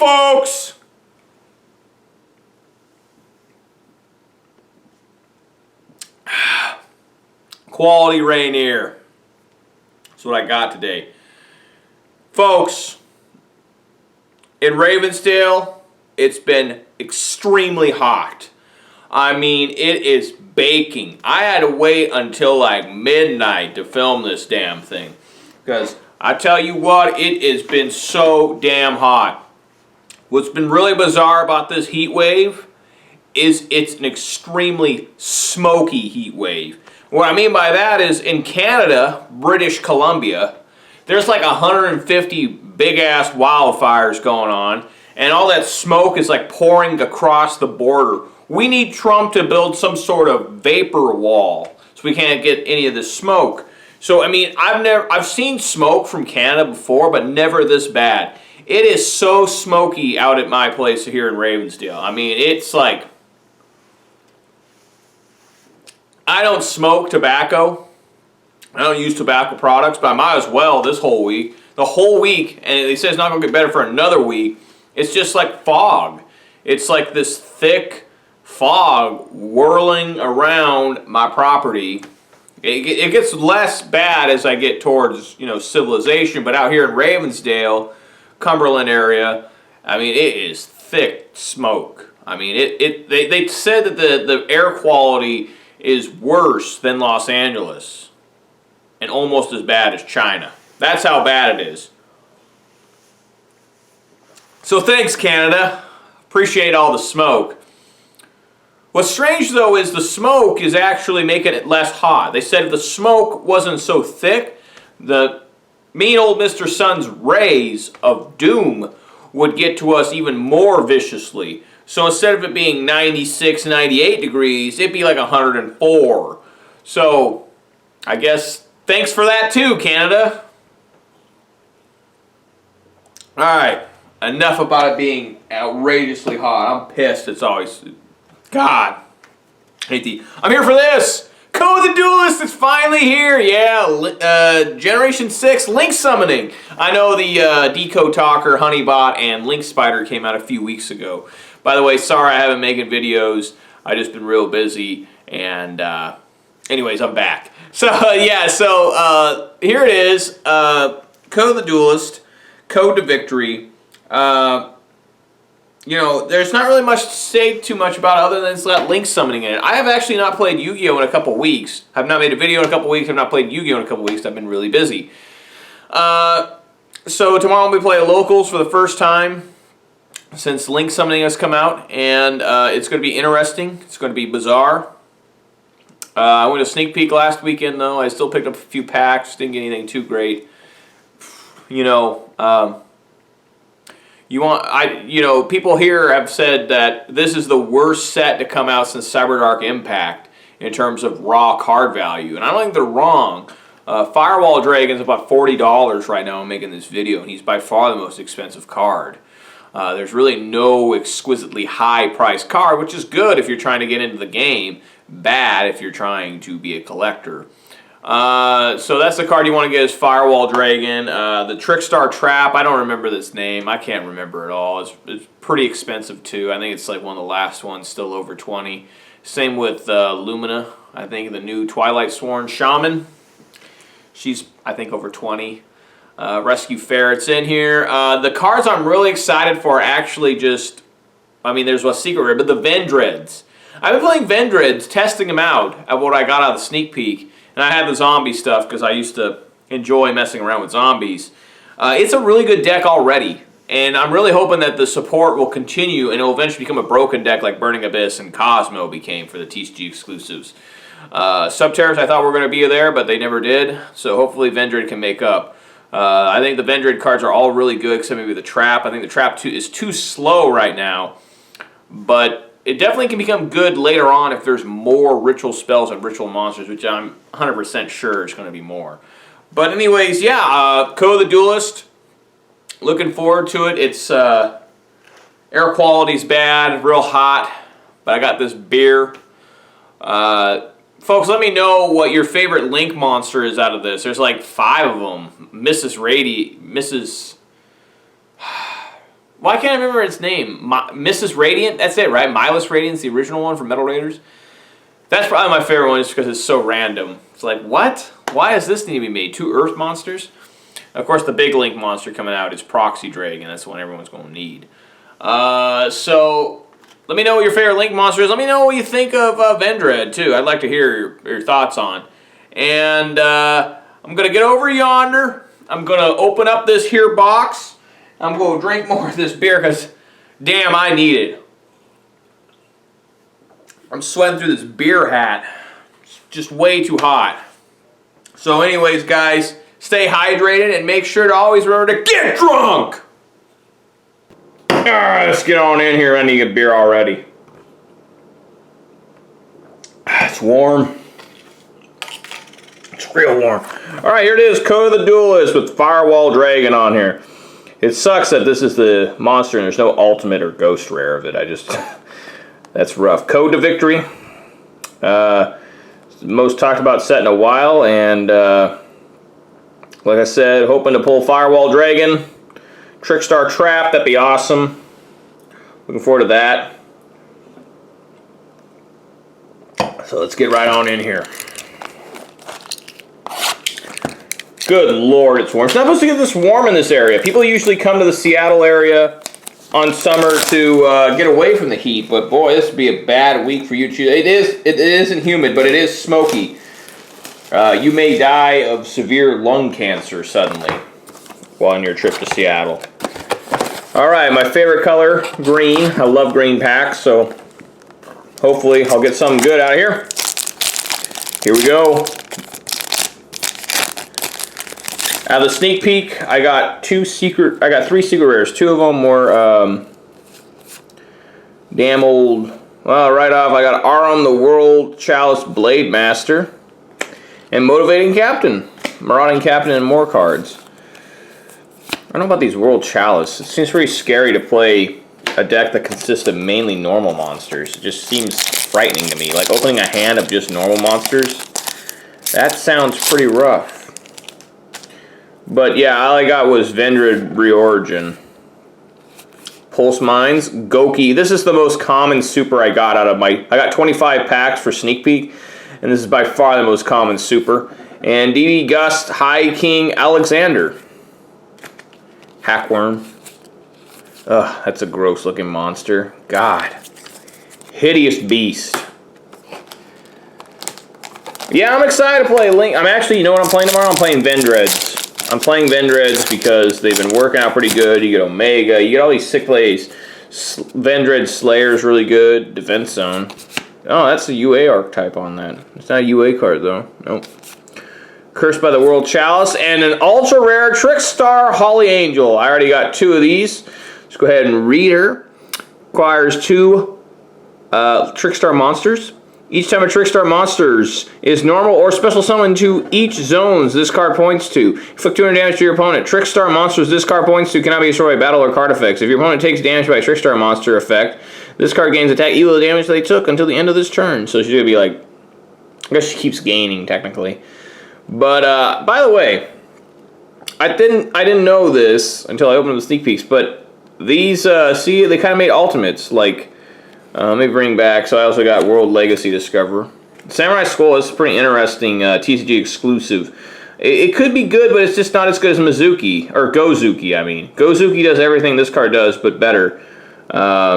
folks! Quality Rainier. That's what I got today. Folks, in Ravensdale, it's been extremely hot. I mean, it is baking. I had to wait until like midnight to film this damn thing. Because I tell you what, it has been so damn hot. What's been really bizarre about this heat wave is it's an extremely smoky heat wave. What I mean by that is in Canada, British Columbia, there's like 150 big-ass wildfires going on, and all that smoke is like pouring across the border. We need Trump to build some sort of vapor wall so we can't get any of this smoke. So I mean, I've seen smoke from Canada before, but never this bad. It is so smoky out at my place here in Ravensdale. I mean, it's like, I don't smoke tobacco. I don't use tobacco products, but I might as well this whole week. The whole week, and they say it's not going to get better for another week. It's just like fog. It's like this thick fog whirling around my property. It gets less bad as I get towards, civilization, but out here in Ravensdale, Cumberland area, I mean, it is thick smoke. I mean, they said that the air quality is worse than Los Angeles and almost as bad as China. That's how bad it is. So thanks, Canada. Appreciate all the smoke. What's strange, though, is the smoke is actually making it less hot. They said if the smoke wasn't so thick, the mean old Mr. Sun's rays of doom would get to us even more viciously. So instead of it being 96, 98 degrees, it'd be like 104. So I guess thanks for that too, Canada. Alright, enough about it being outrageously hot. I'm pissed. It's always... God. I'm here for this! Code the Duelist is finally here! Yeah, Generation 6 Link Summoning. I know the Decode Talker, Honeybot, and Link Spider came out a few weeks ago. By the way, sorry I haven't making videos. I've just been real busy, and anyways, I'm back. So, here it is. Code the Duelist, Code to Victory. There's not really much to say too much about it other than it's got Link Summoning in it. I have actually not played Yu-Gi-Oh! In a couple weeks. I've not made a video in a couple weeks. I've not played Yu-Gi-Oh! In a couple weeks. I've been really busy. So tomorrow we play Locals for the first time since Link Summoning has come out, and it's going to be interesting. It's going to be bizarre. I went to Sneak Peek last weekend, though. I still picked up a few packs. Didn't get anything too great. People here have said that this is the worst set to come out since CyberDark Impact in terms of raw card value, and I don't think they're wrong. Firewall Dragon's about $40 right now. I'm making this video, and he's by far the most expensive card. There's really no exquisitely high-priced card, which is good if you're trying to get into the game, bad if you're trying to be a collector. So that's the card you want to get is Firewall Dragon. The Trickstar Trap, I don't remember this name. I can't remember it all. It's pretty expensive too. I think it's like one of the last ones, still over 20. Same with Lumina. I think the new Twilight Sworn Shaman. She's, I think, over 20. Rescue Ferret's in here. The cards I'm really excited for are actually just, there's a secret rare, but the Vendreads. I've been playing Vendreads, testing them out at what I got out of the sneak peek. And I had the zombie stuff because I used to enjoy messing around with zombies. It's a really good deck already. And I'm really hoping that the support will continue and it will eventually become a broken deck like Burning Abyss and Cosmo became for the TCG exclusives. Subterrors I thought were going to be there, but they never did. So hopefully Vendread can make up. I think the Vendread cards are all really good, except maybe the Trap. I think the Trap is too slow right now. But it definitely can become good later on if there's more ritual spells and ritual monsters, which I'm 100% sure is going to be more. But anyways, yeah, Code the Duelist. Looking forward to it. It's air quality's bad, real hot, but I got this beer. Folks, let me know what your favorite Link monster is out of this. There's like 5 of them. Why can't I remember its name? Mrs. Radiant? That's it, right? Milus Radiant's the original one from Metal Raiders. That's probably my favorite one just because it's so random. It's like, what? Why does this need to be made? 2 Earth monsters? Of course, the big Link monster coming out is Proxy Dragon. That's the one everyone's going to need. So, let me know what your favorite Link monster is. Let me know what you think of Vendread, too. I'd like to hear your thoughts on. And I'm going to get over yonder. I'm going to open up this here box. I'm going to drink more of this beer because, damn, I need it. I'm sweating through this beer hat. It's just way too hot. So anyways, guys, stay hydrated and make sure to always remember to get drunk! Alright, let's get on in here. I need a beer already. It's warm. It's real warm. Alright, here it is. Code of the Duelist with Firewall Dragon on here. It sucks that this is the monster and there's no ultimate or ghost rare of it. That's rough. Code to Victory. Most talked about set in a while, and like I said, hoping to pull Firewall Dragon, Trickstar Trap. That'd be awesome. Looking forward to that. So let's get right on in here. Good Lord, it's warm. It's not supposed to get this warm in this area. People usually come to the Seattle area on summer to get away from the heat, but boy, this would be a bad week for you. It isn't humid, but it is smoky. You may die of severe lung cancer suddenly while on your trip to Seattle. All right, my favorite color, green. I love green packs, so hopefully I'll get something good out of here. Here we go. Out of the sneak peek, I got 3 secret rares. 2 of them were damn old. Well, right off, I got Arum the World Chalice Blade Master and Motivating Captain, Marauding Captain, and more cards. I don't know about these World Chalice. It seems pretty scary to play a deck that consists of mainly normal monsters. It just seems frightening to me. Like opening a hand of just normal monsters. That sounds pretty rough. But yeah, all I got was Vendread Reorigin. Pulse Mines, Goki. This is the most common super I got out of I got 25 packs for Sneak Peek, and this is by far the most common super. And DB Gust, High King Alexander. Hackworm. Ugh, that's a gross looking monster. God. Hideous beast. Yeah, I'm excited to play Link. I'm actually, you know what I'm playing tomorrow? I'm playing Vendreads. I'm playing Vendreads because they've been working out pretty good. You get Omega, you get all these sick plays. Vendread Slayer's really good. Defense Zone. Oh, that's the UA archetype on that. It's not a UA card though. Nope. Cursed by the World Chalice and an ultra rare Trickstar Holly Angel. I already got 2 of these. Let's go ahead and read her. Requires 2 Trickstar monsters. Each time a Trickstar Monsters is normal or special summoned to each zones this card points to, inflict 200 damage to your opponent. Trickstar Monsters this card points to cannot be destroyed by battle or card effects. If your opponent takes damage by a Trickstar Monster effect, this card gains attack equal to the damage they took until the end of this turn. So she's going to be like, I guess she keeps gaining technically. But by the way, I didn't know this until I opened up the sneak peeks, but these see, they kind of made ultimates like. Let me bring back, so I also got World Legacy Discover. Samurai Skull is pretty interesting TCG exclusive. It could be good, but it's just not as good as Mizuki, or Gozuki, I mean. Gozuki does everything this card does, but better. I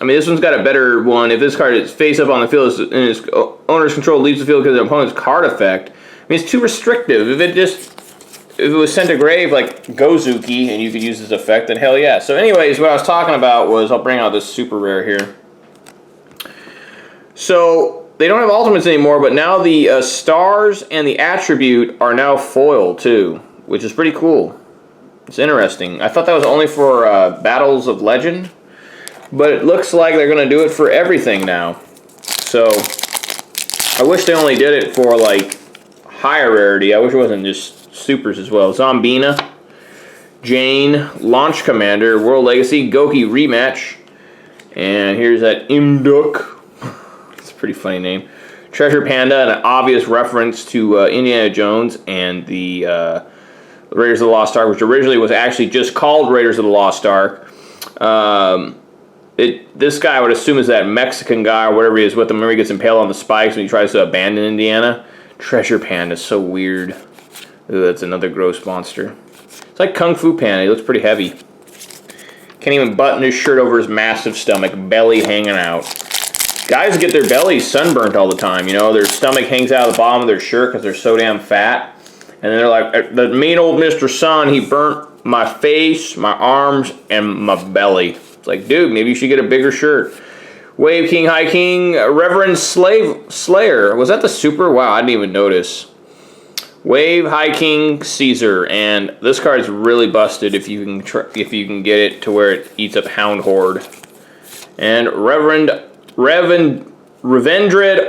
mean, this one's got a better one. If this card is face up on the field and its owner's control leaves the field because of the opponent's card effect, I mean, it's too restrictive. If it was sent to grave like Gozuki and you could use this effect, then hell yeah. So anyways, what I was talking about was, I'll bring out this super rare here. So, they don't have ultimates anymore, but now the stars and the attribute are now foil too, which is pretty cool. It's interesting. I thought that was only for Battles of Legend, but it looks like they're going to do it for everything now. So, I wish they only did it for like higher rarity. I wish it wasn't just supers as well. Zombina, Jane, Launch Commander, World Legacy, Goki Rematch, and here's that Imduk. Pretty funny name. Treasure Panda, an obvious reference to Indiana Jones and the Raiders of the Lost Ark, which originally was actually just called Raiders of the Lost Ark. This guy I would assume is that Mexican guy or whatever he is with him. Remember he gets impaled on the spikes when he tries to abandon Indiana? Treasure Panda is so weird. Ooh, that's another gross monster. It's like Kung Fu Panda. He looks pretty heavy. Can't even button his shirt over his massive stomach. Belly hanging out. Guys get their bellies sunburnt all the time. You know, their stomach hangs out of the bottom of their shirt because they're so damn fat. And then they're like, the mean old Mr. Sun, he burnt my face, my arms, and my belly. It's like, dude, maybe you should get a bigger shirt. Wave King, High King, Reverend Slayer. Was that the super? Wow, I didn't even notice. Wave, High King, Caesar, and this card is really busted if you can get it to where it eats up Hound Horde. And Revendred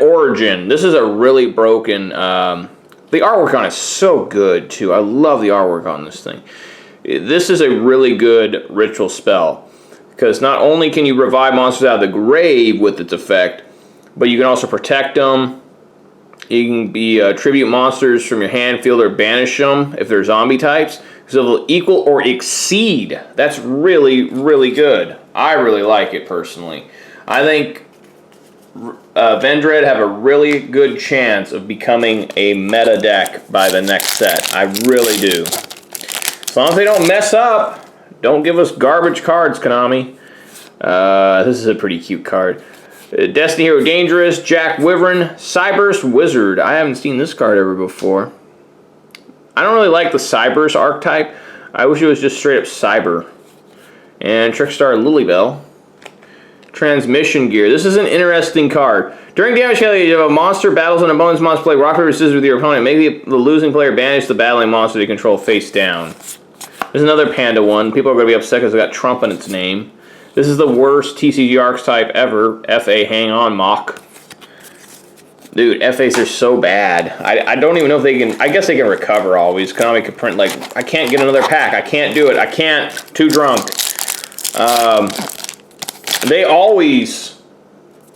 Origin. This is a really broken. The artwork on it is so good too. I love the artwork on this thing. This is a really good ritual spell because not only can you revive monsters out of the grave with its effect, but you can also protect them. You can be tribute monsters from your hand, field, or banish them if they're zombie types. So they'll equal or exceed. That's really, really good. I really like it personally. I think Vendred have a really good chance of becoming a meta deck by the next set. I really do. As long as they don't mess up, don't give us garbage cards, Konami. This is a pretty cute card. Destiny Hero Dangerous, Jack Wyvern, Cyberse Wizard. I haven't seen this card ever before. I don't really like the Cyberse archetype. I wish it was just straight up Cyber. And Trickstar Lilybell. Transmission Gear. This is an interesting card. During damage calculation, if a monster battles an opponent's monster, play rock, paper, scissors with your opponent. Make the losing player banish the battling monster they control face down. There's another Panda one. People are going to be upset because it got Trump in its name. This is the worst TCG archetype ever. FA, hang on, Mock. Dude, FAs are so bad. I don't even know if they can... I guess they can recover always. Konami could print, like... I can't get another pack. I can't do it. I can't. Too drunk. They always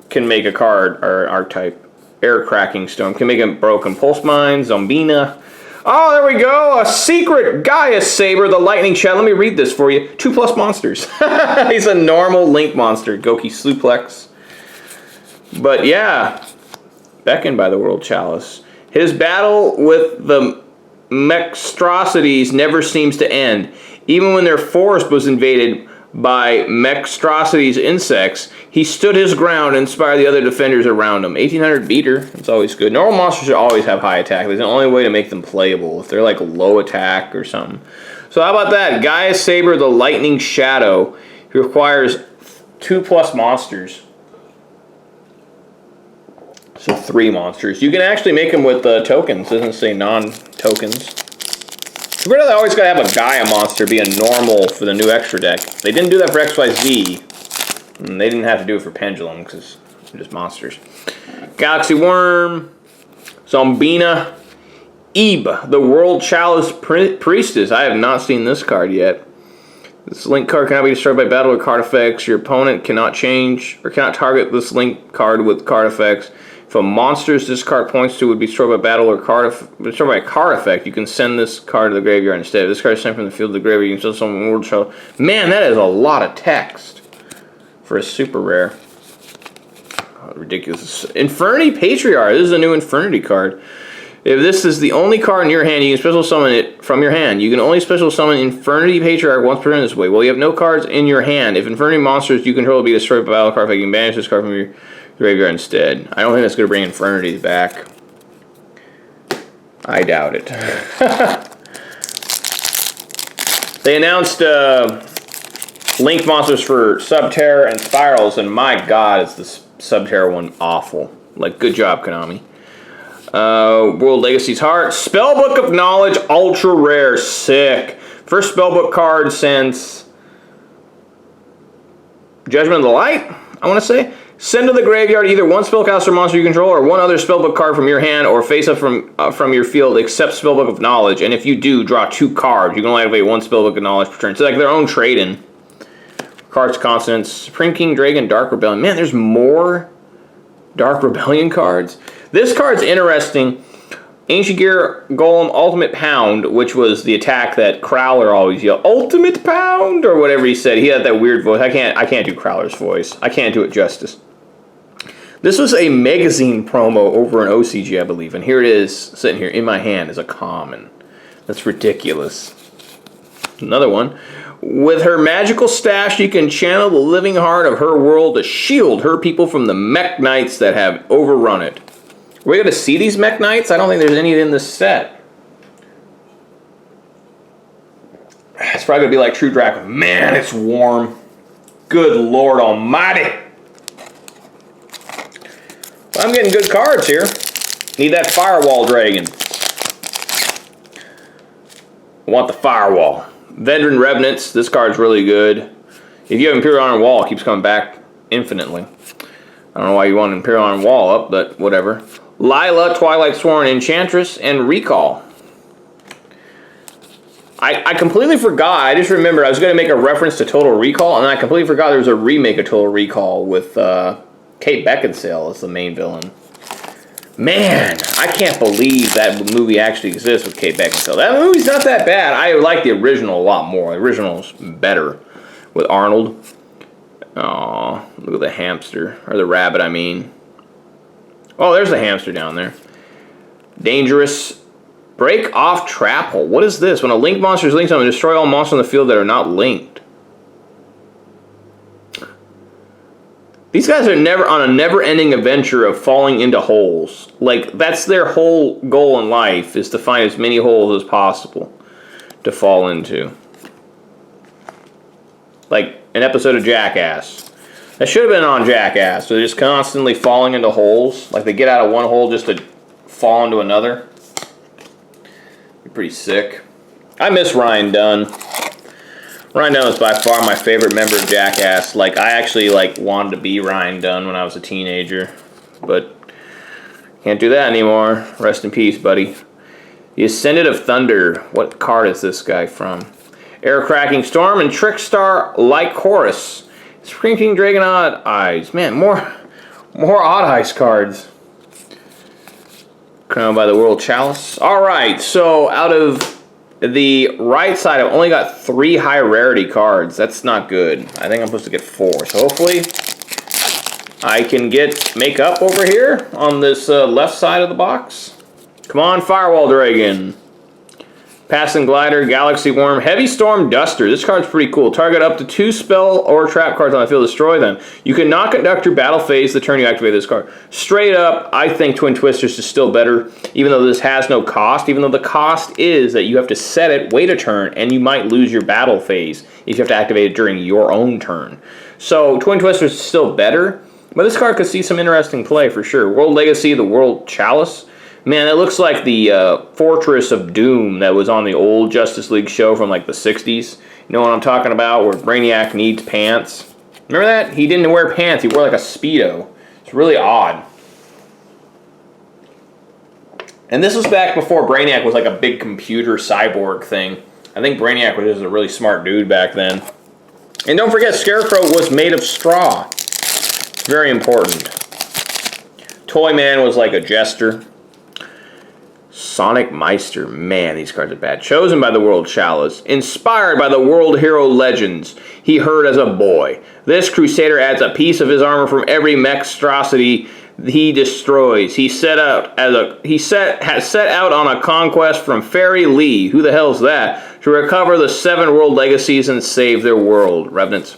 can make a card or archetype. Air Cracking Stone. Can make a Broken Pulse Mine. Zombina. Oh, there we go. A secret Gaia Saber, the Lightning Chat. Let me read this for you. 2+ monsters. He's a normal Link monster. Goki Sluplex. But yeah... Beckoned by the World Chalice. His battle with the Mextrosities never seems to end. Even when their forest was invaded by Mextrosities insects, he stood his ground and inspired the other defenders around him. 1800 beater. That's always good. Normal monsters should always have high attack. There's the only way to make them playable if they're like low attack or something. So how about that? Gaia Saber, the Lightning Shadow. He requires 2+ monsters. So 3 monsters. You can actually make them with tokens. It doesn't say non-tokens. Really, they always got to have a Gaia monster be a normal for the new extra deck. They didn't do that for XYZ. And they didn't have to do it for Pendulum because they're just monsters. Galaxy Worm. Zombina. Ebe, the World Chalice Priestess. I have not seen this card yet. This link card cannot be destroyed by battle or card effects. Your opponent cannot change or cannot target this link card with card effects. If a monster's this card points to would be destroyed by battle or destroyed by a card effect, you can send this card to the graveyard instead. If this card is sent from the field to the graveyard, you can still summon World Chalice. Man, that is a lot of text for a super rare. Oh, ridiculous. Infernity Patriarch. This is a new Infernity card. If this is the only card in your hand, you can special summon it from your hand. You can only special summon Infernity Patriarch once per turn this way. Well, you have no cards in your hand. If Infernity monsters you control will be destroyed by battle card effect, you can banish this card from your graveyard instead. I don't think that's going to bring Infernity back. I doubt it. They announced Link monsters for Subterra and Spirals, and my god, is this Subterra one awful. Like, good job, Konami. World Legacy's Heart. Spellbook of Knowledge, ultra rare. Sick. First spellbook card since Judgment of the Light, I want to say. Send to the graveyard either one spellcaster monster you control or one other spellbook card from your hand or face up from your field except Spellbook of Knowledge. And if you do, draw 2 cards. You can only activate 1 Spellbook of Knowledge per turn. It's like their own trade-in. Cards, Consonants, Supreme King, Dragon, Dark Rebellion. Man, there's more Dark Rebellion cards. This card's interesting Ancient Gear Golem Ultimate Pound, which was the attack that Crowler always yelled, Ultimate Pound, or whatever he said. He had that weird voice. I can't do Crowler's voice. I can't do it justice. This was a magazine promo over in OCG, I believe, and here it is, sitting here in my hand as a common. That's ridiculous. Another one. With her magical stash, she can channel the living heart of her world to shield her people from the mech knights that have overrun it. Are we going to see these mech knights? I don't think there's any in this set. It's probably going to be like True Dragon. Man, it's warm. Good Lord Almighty. I'm getting good cards here. Need that Firewall Dragon. I want the Firewall. Veteran Revenants. This card's really good. If you have Imperial Iron Wall, it keeps coming back infinitely. I don't know why you want Imperial Iron Wall up, but whatever. Lila, Twilight Sworn Enchantress, and Recall. I completely forgot. I just remembered I was going to make a reference to Total Recall, and then I completely forgot there was a remake of Total Recall with Kate Beckinsale as the main villain. Man, I can't believe that movie actually exists with Kate Beckinsale. That movie's not that bad. I like the original a lot more. The original's better with Arnold. Oh, look at the hamster. Or the rabbit, I mean. Oh, there's the hamster down there. Dangerous. Break off trap hole. What is this? When a link monster is linked to something, destroy all monsters on the field that are not linked. These guys are never on a never-ending adventure of falling into holes. Like, that's their whole goal in life, is to find as many holes as possible to fall into. Like an episode of Jackass. That should have been on Jackass. So they're just constantly falling into holes. Like they get out of one hole just to fall into another. Be pretty sick. I miss Ryan Dunn. Ryan Dunn was by far my favorite member of Jackass. Like, I actually, wanted to be Ryan Dunn when I was a teenager. But can't do that anymore. Rest in peace, buddy. The Ascendant of Thunder. What card is this guy from? Air Cracking Storm and Trickstar Lycoris. Spring King Dragon Odd Eyes. Man, more Odd Eyes cards. Crowned by the World Chalice. Alright, so out of the right side, I've only got 3 high rarity cards. That's not good. I think I'm supposed to get 4. So hopefully I can make up over here on this left side of the box. Come on, Firewall Dragon. Passing Glider, Galaxy Worm, Heavy Storm Duster. This card's pretty cool. Target up to 2 spell or trap cards on the field. Destroy them. You cannot conduct your battle phase the turn you activate this card. Straight up, I think Twin Twisters is still better, even though this has no cost. Even though the cost is that you have to set it, wait a turn, and you might lose your battle phase if you have to activate it during your own turn. So Twin Twisters is still better, but this card could see some interesting play for sure. World Legacy, the World Chalice. Man, it looks like the Fortress of Doom that was on the old Justice League show from like the 60s. You know what I'm talking about? Where Brainiac needs pants. Remember that? He didn't wear pants. He wore like a Speedo. It's really odd. And this was back before Brainiac was like a big computer cyborg thing. I think Brainiac was just a really smart dude back then. And don't forget, Scarecrow was made of straw. It's very important. Toyman was like a jester. Sonic Meister. Man, these cards are bad. Chosen by the World Chalice. Inspired by the World Hero Legends he heard as a boy. This Crusader adds a piece of his armor from every mechstrosity he destroys. He has set out on a conquest from Fairy Lee. Who the hell's that? To recover the 7 world legacies and save their world. Revenants.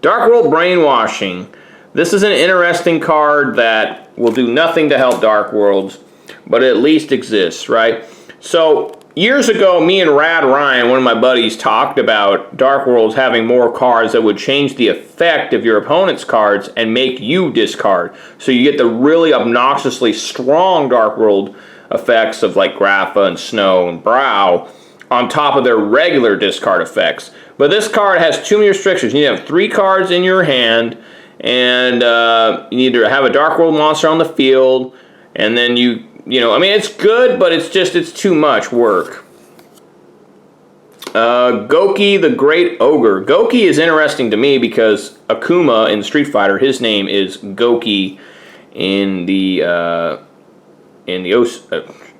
Dark World Brainwashing. This is an interesting card that will do nothing to help Dark Worlds, but it at least exists, right? So, years ago, me and Rad Ryan, one of my buddies, talked about Dark Worlds having more cards that would change the effect of your opponent's cards and make you discard. So you get the really obnoxiously strong Dark World effects of like Grapha and Snow and Brow on top of their regular discard effects. But this card has too many restrictions. You need to have 3 cards in your hand, and you need to have a Dark World monster on the field, and then you know, I mean, it's good, but it's too much work. Goki the Great Ogre. Goki is interesting to me because Akuma in Street Fighter, his name is Goki in the in the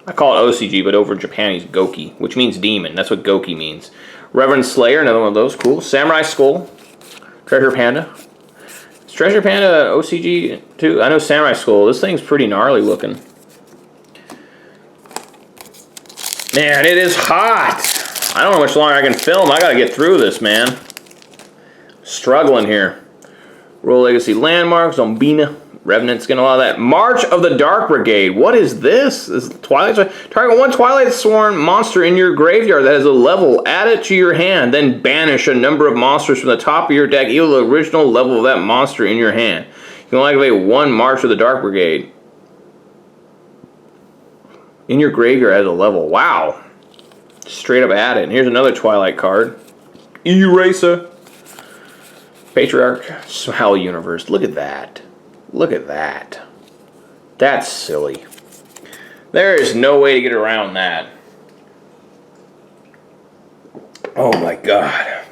I call it OCG, but over in Japan he's Goki, which means demon. That's what Goki means. Reverend Slayer, another one of those. Cool. Samurai Skull. Treasure Panda. Is Treasure Panda OCG too? I know Samurai Skull. This thing's pretty gnarly looking. Man, it is hot. I don't know how much longer I can film. I gotta get through this, man. Struggling here. Royal Legacy Landmark, Zombina, Revenant's getting a lot of that. March of the Dark Brigade. What is this? This is Twilight. Target one Twilight Sworn monster in your graveyard that has a level. Add it to your hand. Then banish a number of monsters from the top of your deck equal to the original level of that monster in your hand. You can only activate one March of the Dark Brigade. In your graveyard as a level. Wow. Straight up add it. And here's another Twilight card. Eraser. Patriarch. Smile Universe. Look at that. Look at that. That's silly. There is no way to get around that. Oh my god.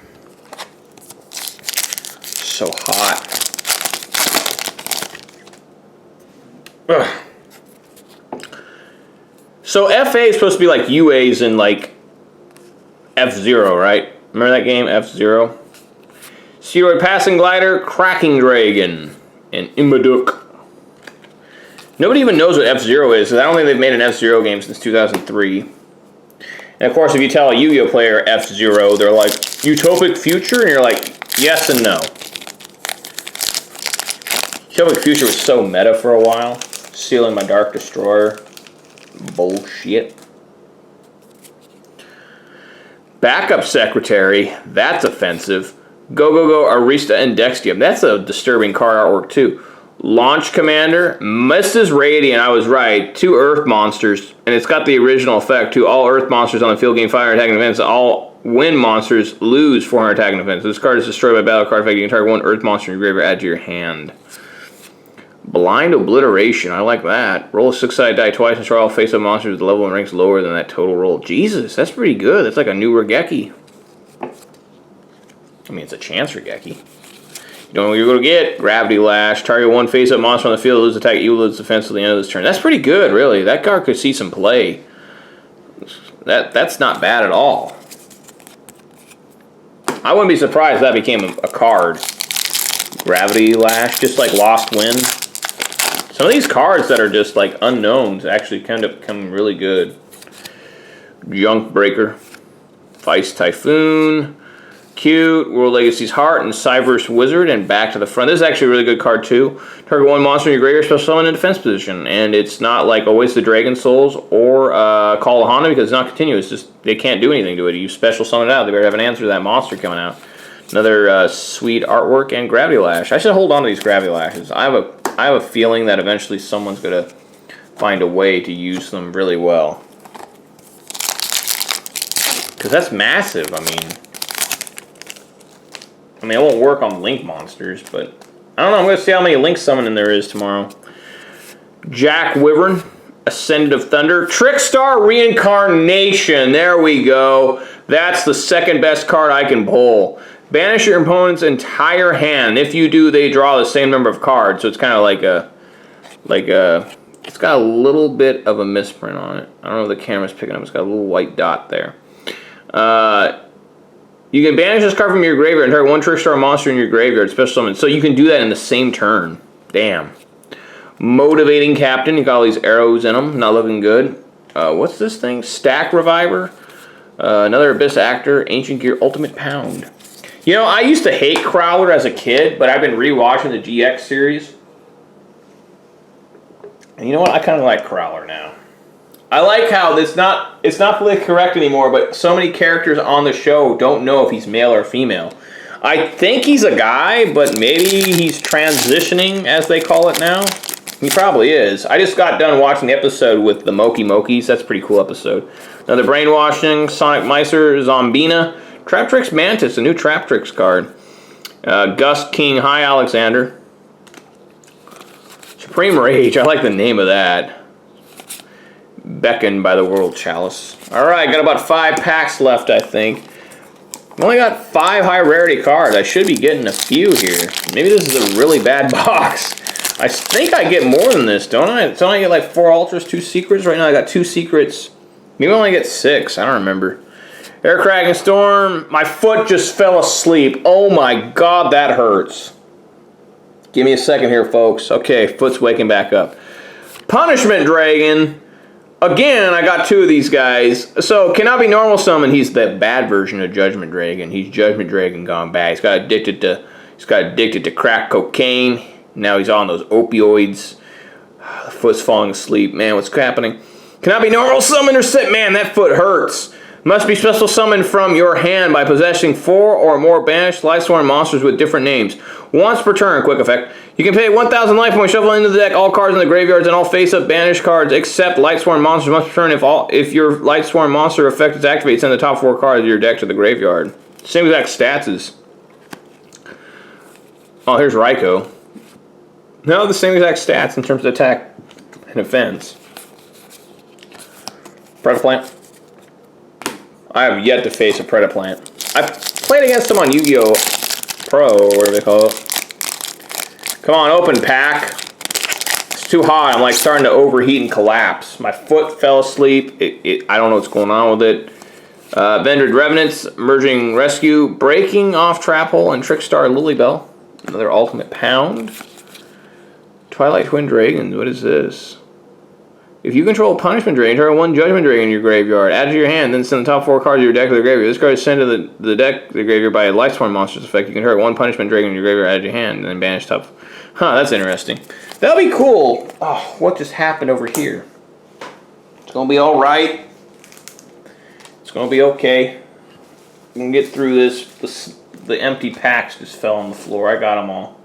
So hot. Ugh. So FA is supposed to be like UAs in like F-Zero, right? Remember that game, F-Zero? Steroid Passing Glider, Cracking Dragon, and Imbaduk. Nobody even knows what F-Zero is, because I don't think they've made an F-Zero game since 2003. And of course, if you tell a Yu-Gi-Oh player F-Zero, they're like, Utopic Future? And you're like, yes and no. Utopic Future was so meta for a while. Sealing My Dark Destroyer. Bullshit. Backup Secretary, that's offensive. Go, go, go, Arista and Dextium. That's a disturbing card artwork, too. Launch Commander, Mrs. Radiant, I was right. 2 Earth monsters, and it's got the original effect, too. All Earth monsters on the field gain 500 attacking events. All Wind monsters lose 400 attacking events. This card is destroyed by battle card effect. You can target 1 Earth monster in your graveyard, add to your hand. Blind Obliteration, I like that. Roll a 6-sided die twice and destroy all face-up monsters with the level and ranks lower than that total roll. Jesus, that's pretty good. That's like a new Regeki. I mean, it's a chance Regeki. You don't know what you're going to get. Gravity Lash. Target 1 face-up monster on the field. Lose attack. You lose defense till the end of this turn. That's pretty good, really. That card could see some play. That's not bad at all. I wouldn't be surprised if that became a card. Gravity Lash, just like Lost Wind. Some of these cards that are just like unknowns actually kind of become really good. Junk Breaker. Vice Typhoon. Cute. World Legacy's Heart and Cyverse Wizard and back to the front. This is actually a really good card too. Target 1 monster in your graveyard, special summon in defense position. And it's not like Always the Dragon Souls or Call of Honda because it's not continuous. Just they can't do anything to it. You special summon it out. They better have an answer to that monster coming out. Another sweet artwork and Gravity Lash. I should hold on to these Gravity Lashes. I have a feeling that eventually someone's going to find a way to use them really well. Because that's massive. I mean, it won't work on Link monsters, but I don't know. I'm going to see how many Link summoning there is tomorrow. Jack Wyvern, Ascendant of Thunder, Trickstar Reincarnation. There we go. That's the second best card I can pull. Banish your opponent's entire hand. If you do, they draw the same number of cards. So it's kind of like it's got a little bit of a misprint on it. I don't know if the camera's picking up. It's got a little white dot there. You can banish this card from your graveyard and target 1 Trickstar monster in your graveyard, special summon. So you can do that in the same turn. Damn. Motivating Captain. You got all these arrows in them. Not looking good. What's this thing? Stack Reviver. Another Abyss Actor. Ancient Gear Ultimate Pound. You know, I used to hate Crowler as a kid, but I've been rewatching the GX series. And you know what? I kind of like Crowler now. I like how it's not politically correct anymore, but so many characters on the show don't know if he's male or female. I think he's a guy, but maybe he's transitioning, as they call it now. He probably is. I just got done watching the episode with the Moki Mokis. That's a pretty cool episode. Another Brainwashing, Sonic Micer, Zombina, Traptrix Mantis, a new Traptrix card. Gust King High Alexander. Supreme Rage, I like the name of that. Beckoned by the World Chalice. Alright, got about 5 packs left, I think. I've only got 5 high rarity cards. I should be getting a few here. Maybe this is a really bad box. I think I get more than this, don't I? Don't I get like 4 ultras, 2 secrets? Right now I got 2 secrets. Maybe I only get 6. I don't remember. Air Kraken Storm. My foot just fell asleep. Oh my god, that hurts. Give me a second here, folks. Okay, foot's waking back up. Punishment Dragon. Again, I got 2 of these guys. So, cannot be normal summon. He's the bad version of Judgment Dragon. He's Judgment Dragon gone bad. He's got addicted to crack cocaine. Now he's on those opioids. The foot's falling asleep. Man, what's happening? Cannot be normal summon or sit. Man, that foot hurts. Must be special summoned from your hand by possessing 4 or more banished Lightsworn monsters with different names. Once per turn, quick effect. You can pay 1,000 life points, shuffle into the deck all cards in the graveyards and all face-up banished cards except Lightsworn monsters once per turn. If your Lightsworn monster effect is activated, send the top 4 cards of your deck to the graveyard. Same exact stats as... Oh, here's Raikou. No, the same exact stats in terms of attack and defense. Predaplant. I have yet to face a Predaplant. I've played against him on Yu-Gi-Oh! Pro, or whatever they call it. Come on, open pack. It's too hot. I'm like starting to overheat and collapse. My foot fell asleep. I don't know what's going on with it. Vendred Revenants, Merging Rescue, Breaking Off Trap Hole, and Trickstar Lilybell. Another Ultimate Pound. Twilight Twin Dragons, what is this? If you control a Punishment Dragon, target 1 Judgment Dragon in your graveyard. Add it to your hand, then send the top 4 cards of your deck to the graveyard. This card is sent to the deck to the graveyard by a Lightsworn monster's effect. You can target 1 Punishment Dragon in your graveyard, add it to your hand, and then banish top. Huh, that's interesting. That'll be cool. Oh, what just happened over here? It's gonna be alright. It's gonna be okay. We can get through this. The empty packs just fell on the floor. I got them all.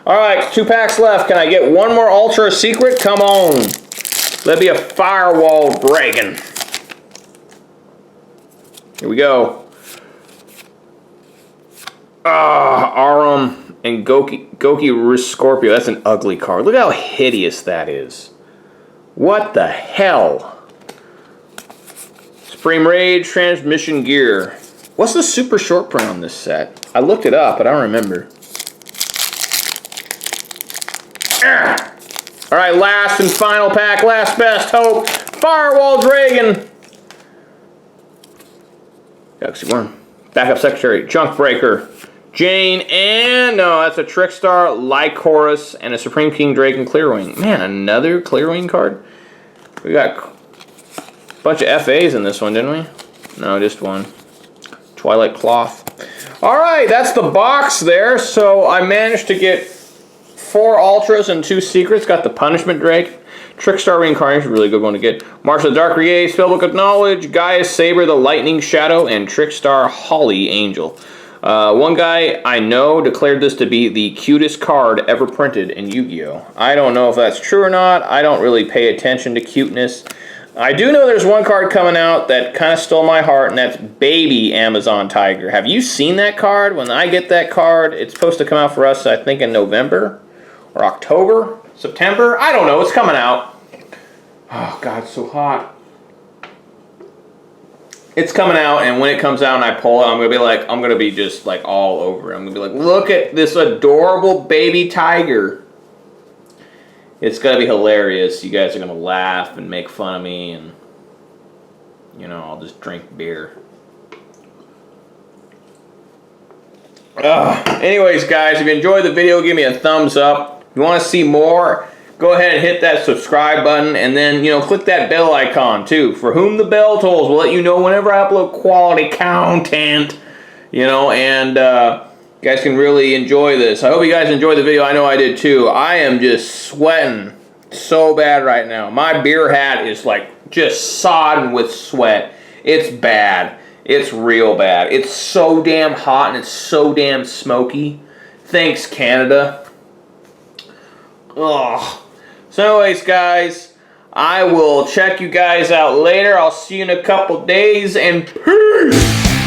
Alright, 2 packs left. Can I get 1 more Ultra Secret? Come on. Let be a Firewall Dragon. Here we go. Arum and Goki Scorpio. That's an ugly card. Look how hideous that is. What the hell? Supreme Rage, Transmission Gear. What's the super short print on this set? I looked it up, but I don't remember. Alright, last and final pack, last best hope. Firewall Dragon. Galaxy Worm. Backup Secretary. Junk Breaker. Jane, and no, that's a Trickstar, Lycoris, and a Supreme King Dragon Clearwing. Man, another Clearwing card? We got a bunch of FAs in this one, didn't we? No, just one. Twilight Cloth. Alright, that's the box there. So I managed to get 4 Ultras and 2 Secrets. Got the Punishment Drake. Trickstar Reincarnation, really good one to get. March of the Dark Rier, Spellbook of Knowledge, Gaia's Saber, the Lightning Shadow, and Trickstar Holly Angel. One guy I know declared this to be the cutest card ever printed in Yu-Gi-Oh! I don't know if that's true or not. I don't really pay attention to cuteness. I do know there's one card coming out that kind of stole my heart, and that's Baby Amazon Tiger. Have you seen that card? When I get that card, it's supposed to come out for us, I think, in November or October, September. I don't know. It's coming out. Oh, God, it's so hot. It's coming out, and when it comes out and I pull it, I'm going to be just like all over it. I'm going to be like, look at this adorable baby tiger. It's going to be hilarious. You guys are going to laugh and make fun of me, and, you know, I'll just drink beer. Anyways, guys, if you enjoyed the video, give me a thumbs up. If you want to see more, go ahead and hit that subscribe button, and then, you know, click that bell icon, too. For whom the bell tolls will let you know whenever I upload quality content, you know, and, you guys can really enjoy this. I hope you guys enjoyed the video. I know I did too. I am just sweating so bad right now. My beer hat is like just sodden with sweat. It's bad. It's real bad. It's so damn hot and it's so damn smoky. Thanks, Canada. Ugh. So anyways, guys, I will check you guys out later. I'll see you in a couple days, and peace!